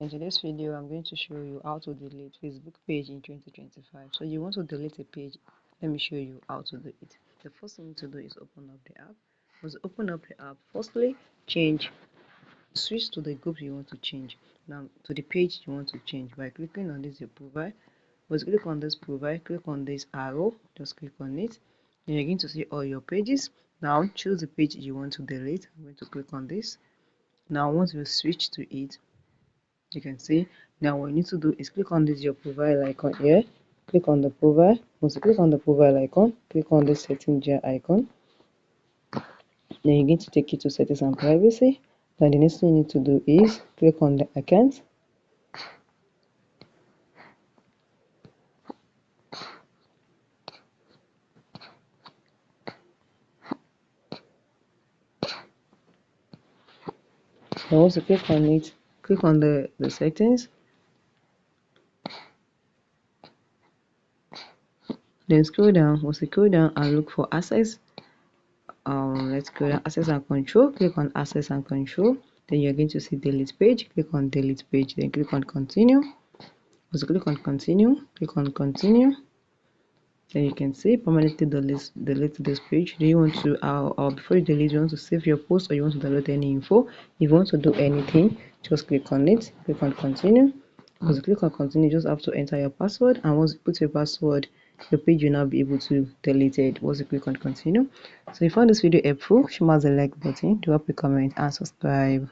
In today's video, I'm going to show you how to delete Facebook page in 2025. So you want to delete a page, let me show you how to do it. The first thing to do is open up the app. Once you open up the app, firstly, switch to the group you want to change. Now to the page you want to change by clicking on this your profile. Once you click on this profile, click on this arrow, just click on it. Then you're going to see all your pages. Now choose the page you want to delete. I'm going to click on this. Now once you switch to it, you can see now what you need to do is click on this your profile icon here. Click on the profile. Once you click on the profile icon, click on the setting jar icon. Then you're going to take you to settings and privacy. Then the next thing you need to do is click on the account. Then once you click on it, click on the settings. Then scroll down. Once you scroll down and look for access, let's go down access and control. Click on access and control. Then you're going to see delete page. Click on delete page. Then click on continue. Once you click on continue, click on continue. Then you can see permanently delete this page. Do you want to or before you delete, you want to save your post or you want to download any info? If you want to do anything, just click on it, click on continue. Once you click on continue, you just have to enter your password, and once you put your password, your page will now be able to delete it once you click on continue. So if you found this video helpful, smash the like button, drop a comment and subscribe.